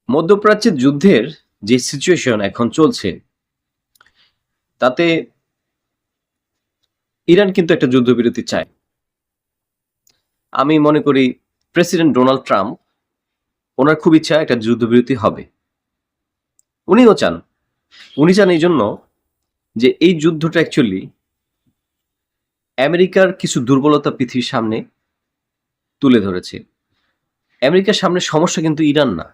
মধ্যপ্রাচ্যের যুদ্ধের যে সিচুয়েশন এখন চলছে তাতে ইরান কিন্তু একটা যুদ্ধবিরতি চায়। আমি মনে করি প্রেসিডেন্ট ডোনাল্ড ট্রাম্প ওনার খুব ইচ্ছা একটা যুদ্ধবিরতি হবে। উনিও চান। উনি চান এই জন্য যে এই যুদ্ধটা অ্যাকচুয়ালি আমেরিকার কিছু দুর্বলতা পৃথিবীর সামনে তুলে ধরেছে। আমেরিকার সামনে সমস্যা কিন্তু ইরান না,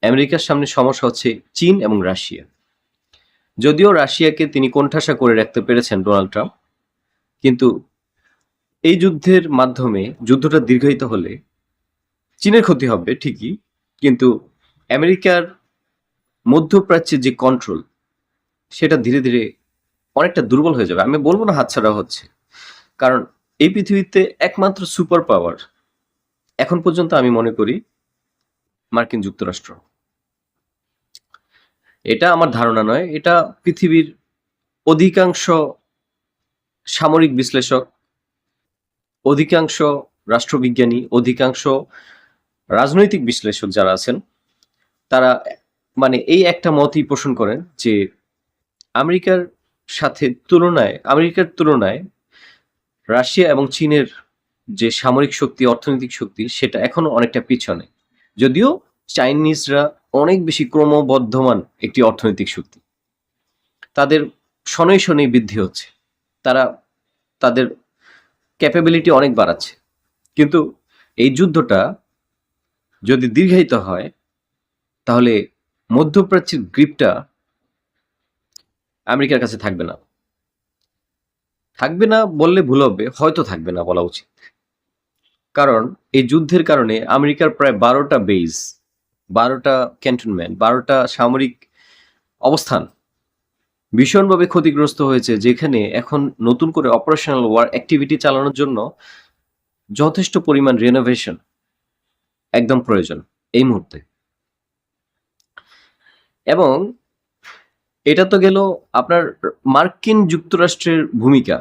আমেরিকার সামনে সমস্যা হচ্ছে চীন এবং রাশিয়া। যদিও রাশিয়াকে তিনি কোণঠাসা করে রাখতে পেরেছেন ডোনাল্ড ট্রাম্প, কিন্তু এই যুদ্ধের মাধ্যমে যুদ্ধটা দীর্ঘায়িত হলে চীনের ক্ষতি হবে ঠিকই, কিন্তু আমেরিকার মধ্যপ্রাচ্যের যে কন্ট্রোল সেটা ধীরে ধীরে অনেকটা দুর্বল হয়ে যাবে। আমি বলবো না হাতছাড়া হচ্ছে, কারণ এই পৃথিবীতে একমাত্র সুপার পাওয়ার এখন পর্যন্ত আমি মনে করি মার্কিন যুক্তরাষ্ট্র। এটা আমার ধারণা নয়, এটা পৃথিবীর অধিকাংশ সামরিক বিশ্লেষক, অধিকাংশ রাষ্ট্রবিজ্ঞানী, অধিকাংশ রাজনৈতিক বিশ্লেষক যারা আছেন তারা মানে এই একটা মতই পোষণ করেন যে আমেরিকার তুলনায় রাশিয়া এবং চীনের যে সামরিক শক্তি, অর্থনৈতিক শক্তি সেটা এখনো অনেকটা পিছনে। যদিও চাইনিজরা অনেক বেশি ক্রমবর্ধমান একটি অর্থনৈতিক শক্তি, তাদের শনৈ শনৈ বৃদ্ধি হচ্ছে, তারা তাদের ক্যাপাবিলিটি অনেক বাড়াচ্ছে। কিন্তু এই যুদ্ধটা যদি দীর্ঘায়িত হয় তাহলে মধ্যপ্রাচ্যের গ্রিপটা আমেরিকার কাছে থাকবে না। থাকবে না বললে ভুল হবে, হয়তো থাকবে না বলা উচিত। কারণ এই যুদ্ধের কারণে আমেরিকার প্রায় 12টা বেস, 12টা ক্যান্টনমেন্ট, 12টা সামরিক অবস্থান ভীষণভাবে ক্ষতিগ্রস্ত হয়েছে, যেখানে এখন নতুন করে অপারেশনাল ওয়ার অ্যাক্টিভিটি চালানোর জন্য যথেষ্ট পরিমাণ রেনোভেশন একদম প্রয়োজন এই মুহূর্তে। এবং এটা তো গেল আপনার মার্কিন যুক্তরাষ্ট্রের ভূমিকা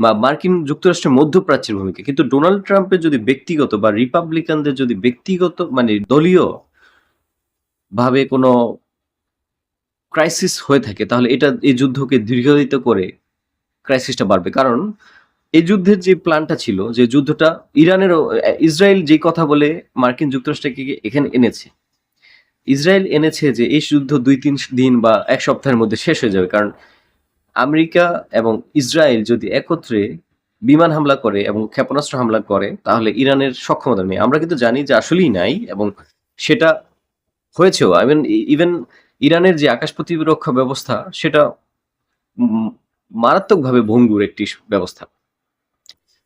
বা মার্কিন যুক্তরাষ্ট্রের মধ্যপ্রাচ্যের ভূমিকা, কিন্তু ডোনাল্ড ট্রাম্পের যদি ব্যক্তিগত বা রিপাবলিকানদের যদি ব্যক্তিগত মানে দলীয় ভাবে কোনো ক্রাইসিস হয়ে থাকে তাহলে এটা এই যুদ্ধকে দীর্ঘায়িত করে ক্রাইসিসটা বাড়বে। কারণ এই যুদ্ধের যে প্ল্যানটা ছিল, যে যুদ্ধটা ইসরায়েল যে কথা বলে মার্কিন যুক্তরাষ্ট্রকে এখানে এনেছে, ইসরায়েল এনেছে যে এই যুদ্ধ 2-3 দিন বা এক সপ্তাহের মধ্যে শেষ হয়ে যাবে। কারণ আমেরিকা এবং ইসরায়েল যদি একত্রে বিমান হামলা করে এবং ক্ষেপণাস্ত্র হামলা করে তাহলে ইরানের সক্ষমতা নেই। আমরা কিন্তু জানি যে আসলেই নাই, এবং সেটা হয়েছেও। ইভেন ইরানের যে আকাশ প্রতিরক্ষা ব্যবস্থা সেটা মারাত্মকভাবে ভঙ্গুর একটি ব্যবস্থা।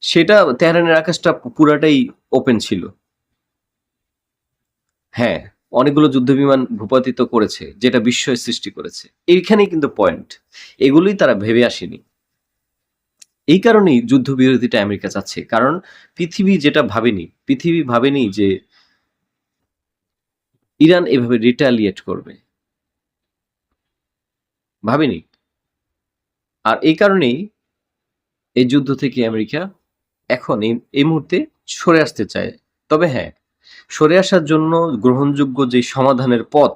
সেটা তেহরানের আকাশটা পুরাটাই ওপেন ছিল। হ্যাঁ, অনেকগুলো যুদ্ধবিমান ভূপাতিত করেছে, যেটা বিস্ময় সৃষ্টি করেছে। এইখানেই কিন্তু পয়েন্ট, এগুলোই তারা ভেবে আসেনি। এই কারণেই যুদ্ধবিরতিটা আমেরিকা চাচ্ছে, কারণ পৃথিবী ভাবেনি যে ইরান এভাবে রিটালিয়েট করবে, ভাবেনি। আর এই কারণেই এই যুদ্ধ থেকে আমেরিকা এখন এই মুহূর্তে সরে আসতে চায়। তবে হ্যাঁ, সরে আসার জন্য গ্রহণযোগ্য যে সমাধানের পথ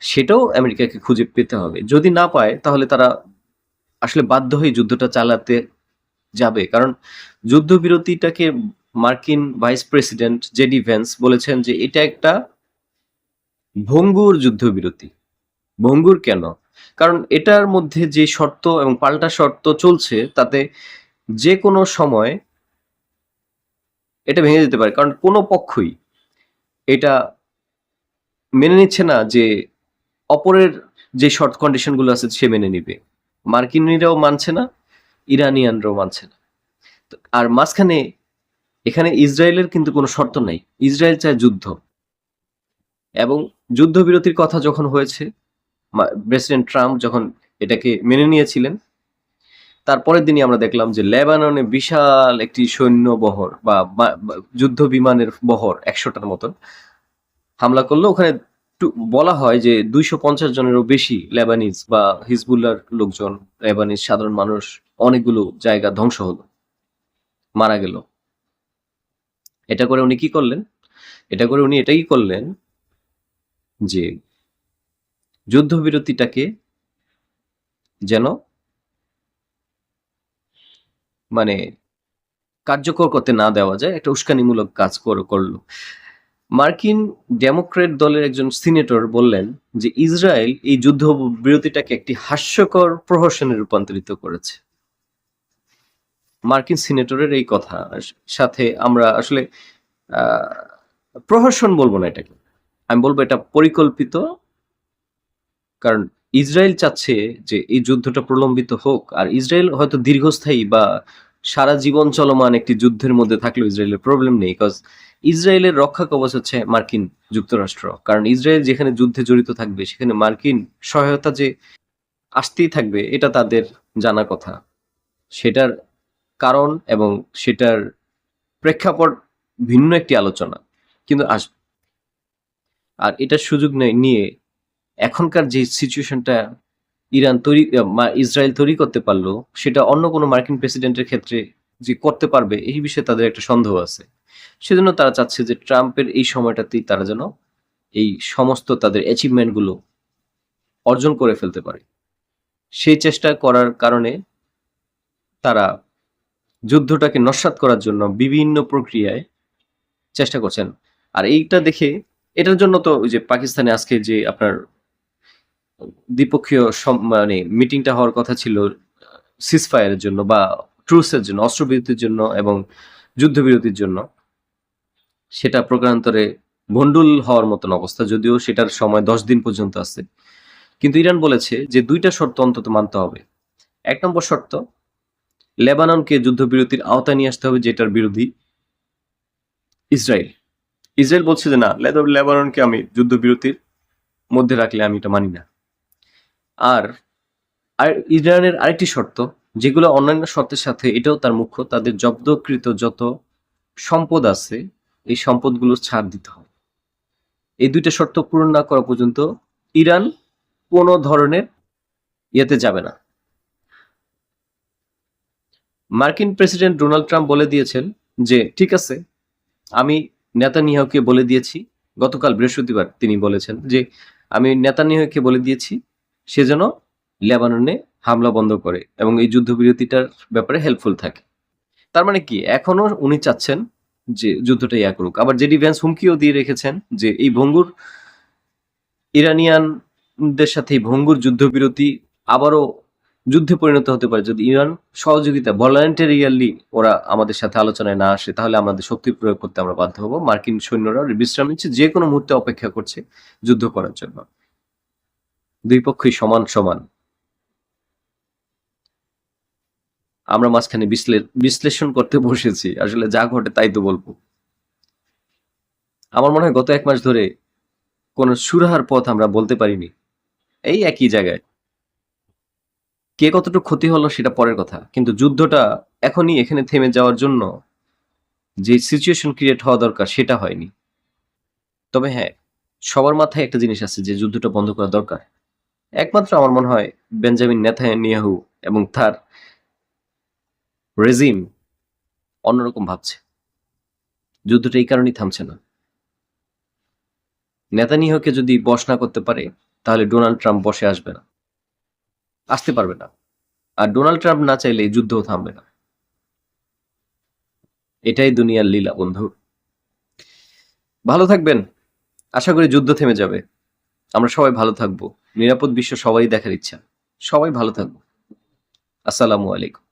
সেটাও আমেরিকাকে খুঁজে পেতে হবে। যদি না পায় তাহলে তারা আসলে বাধ্য হয়ে যুদ্ধটা চালাতে যাবে। কারণ যুদ্ধবিরতিটাকে মার্কিন ভাইস প্রেসিডেন্ট জেডি ভ্যান্স বলেছেন যে এটা একটা ভঙ্গুর যুদ্ধবিরতি। ভঙ্গুর কেন? কারণ এটার মধ্যে যে শর্ত এবং পাল্টা শর্ত চলছে তাতে যে কোনো সময় এটা ভেঙে যেতে পারে। কারণ কোনো পক্ষই এটা মেনে নিচ্ছে না যে অপরের যে শর্ট কন্ডিশন গুলো আছে সে মেনে নিবে। মার্কিনিরাও মানছে না, ইরানিয়ানরাও মানছে না। আর মাঝখানে এখানে ইসরায়েলের কিন্তু কোনো শর্ত নাই। ইসরায়েল চায় যুদ্ধ, এবং যুদ্ধবিরতির কথা যখন হয়েছে, প্রেসিডেন্ট ট্রাম্প যখন এটাকে মেনে নিয়েছিলেন, তারপরের দিনই আমরা দেখলাম যে লেবাননে বিশাল একটি সৈন্যবহর বা যুদ্ধ বিমানের বহর 100টার মতন হামলা করলো। ওখানে বলা হয় যে 250 জনেরও বেশি লেবানিজ বা হিজবুল্লাহর লোকজন, লেবানিজ সাধারণ মানুষ, অনেকগুলো জায়গা ধ্বংস হলো, মারা গেল। এটা করে উনি কি করলেন? এটা করে উনি এটাই করলেন যে যুদ্ধবিরতিটাকে যেন মানে কার্যকর করতে না দেওয়া যায়, একটা উস্কানিমূলক কাজ করলো। মার্কিন ডেমোক্রেট দলের একজন সিনেটর বললেন যে ইসরায়েল এই যুদ্ধ বিরতিটাকে একটি হাস্যকর প্রহসনে রূপান্তরিত করেছে। মার্কিন সিনেটরের এই কথা সাথে আমরা আসলে প্রহসন বলবো না এটাকে, আমি বলবো এটা পরিকল্পিত। কারণ ইসরায়েল চাচ্ছে যে এই যুদ্ধটা প্রলম্বিত হোক, আর ইসরায়েল হয়তো দীর্ঘস্থায়ী বা সারা জীবন চলমান একটি যুদ্ধের মধ্যে থাকলেও ইসরায়েলের প্রবলেম নেই, বিকজ ইসরায়েলের রক্ষা কবচ হচ্ছে মার্কিন যুক্তরাষ্ট্র। কারণ ইসরায়েল যেখানে যুদ্ধে জড়িত থাকবে সেখানে মার্কিন সহায়তা যে আসতেই থাকবে এটা তাদের জানা কথা। সেটার কারণ এবং সেটার প্রেক্ষাপট ভিন্ন একটি আলোচনা কিন্তু আসবে। আর এটার সুযোগ নিয়ে এখনকার যে সিচুয়েশনটা ইসরায়েল তৈরি করতে পারলো, সেটা অন্য কোনো মার্কিন প্রেসিডেন্টের ক্ষেত্রে যে করতে পারবে এই বিষয়ে তাদের একটা সন্দেহ আছে। সেজন্য তারা চাচ্ছে যে ট্রাম্পের এই সময়টাতেই তারা যেন এই সমস্ত তাদের অ্যাচিভমেন্টগুলো অর্জন করে ফেলতে পারে। সেই চেষ্টা করার কারণে তারা যুদ্ধটাকে নস্যাৎ করার জন্য বিভিন্ন প্রক্রিয়ায় চেষ্টা করছেন। আর এইটা দেখে, এটার জন্য তো ওই যে পাকিস্তানে আজকে যে আপনার দ্বিপক্ষীয় মানে মিটিংটা হওয়ার কথা ছিল সিজফায়ারের জন্য বা ট্রুসের জন্য, অস্ত্রবিরতির জন্য এবং যুদ্ধবিরতির জন্য, সেটা প্রকারান্তরে ভণ্ডুল হওয়ার মতন অবস্থা, যদিও সেটার সময় 10 দিন পর্যন্ত আছে। কিন্তু ইরান বলেছে যে 2টা শর্ত অন্তত মানতে হবে। 1 নম্বর শর্ত, লেবাননকে যুদ্ধবিরতির আওতায় নিয়ে আসতে হবে, যেটার বিরোধী ইসরায়েল। ইসরায়েল বলছে যে না, লেবাননকে আমি যুদ্ধবিরতির মধ্যে রাখলে আমি এটা মানি না। আর ইরানের আরেকটি শর্ত, যেগুলো অন্যান্য শর্তের সাথে এটাও তার মুখ্য, তাদের জব্দকৃত যত সম্পদ আছে এই সম্পদগুলো ছাড় দিতে হবে। এই 2টা শর্ত পূরণ না করা পর্যন্ত ইরান কোনো ধরনের ইয়েতে যাবে না। মার্কিন প্রেসিডেন্ট ডোনাল্ড ট্রাম্প বলে দিয়েছেন যে ঠিক আছে, আমি নেতানিয়াহুকে বলে দিয়েছি, গতকাল বৃহস্পতিবার তিনি বলেছেন যে আমি নেতানিয়াহুকে বলে দিয়েছি সে যেন লেবাননে হামলা বন্ধ করে এবং এই যুদ্ধবিরতিটার ব্যাপারে হেল্পফুল থাকে। তার মানে কি, এখনো উনি চাচ্ছেন যে যুদ্ধটা ইয়া করুক। আবার জেডি ভ্যান্স হুমকিও দিয়ে রেখেছেন যে এই ভঙ্গুর ইরানিয়ানদের সাথে এই ভঙ্গুর যুদ্ধবিরতি আবারও যুদ্ধে পরিণত হতে পারে যদি ইরান সহযোগিতা ভলান্টারিয়ালি ওরা আমাদের সাথে আলোচনায় না আসে, তাহলে আমাদের শক্তি প্রয়োগ করতে আমরা বাধ্য হব। মার্কিন সৈন্যরা বিশ্রাম নিচ্ছে, যে কোনো মুহূর্তে অপেক্ষা করছে যুদ্ধ করার জন্য। দুই পক্ষই সমান সমান। আমরা মাঝখানে বিশ্লেষণ করতে বসেছি, আসলে যা ঘটে তাই তো বলবো। আমার মনে হয় গত 1 মাস ধরে কোন সুরাহার পথ আমরা বলতে পারিনি। এই একই জায়গায় কে কতটুকু ক্ষতি হলো সেটা পরের কথা, কিন্তু যুদ্ধটা এখনই এখানে থেমে যাওয়ার জন্য যে সিচুয়েশন ক্রিয়েট হওয়া দরকার সেটা হয়নি। তবে হ্যাঁ, সবার মাথায় একটা জিনিস আছে যে যুদ্ধটা বন্ধ করা দরকার। একমাত্র আমার মনে হয় বেঞ্জামিন নেতানিয়াহু এবং তার রেজিম অন্যরকম ভাবছে। যুদ্ধটা এই কারণেই থামছে না। নেতানিয়াহুকে যদি বশ না করতে পারে তাহলে ডোনাল্ড ট্রাম্প বসে আসতে পারবে না। আর ডোনাল্ড ট্রাম্প না চাইলে এই যুদ্ধও থামবে না। এটাই দুনিয়ার লীলা বন্ধু। ভালো থাকবেন, আশা করি যুদ্ধ থেমে যাবে, আমরা সবাই ভালো থাকবো, নিরাপদ বিশ্ব সবাই দেখার ইচ্ছা। সবাই ভালো থাকবো। আসসালামু আলাইকুম।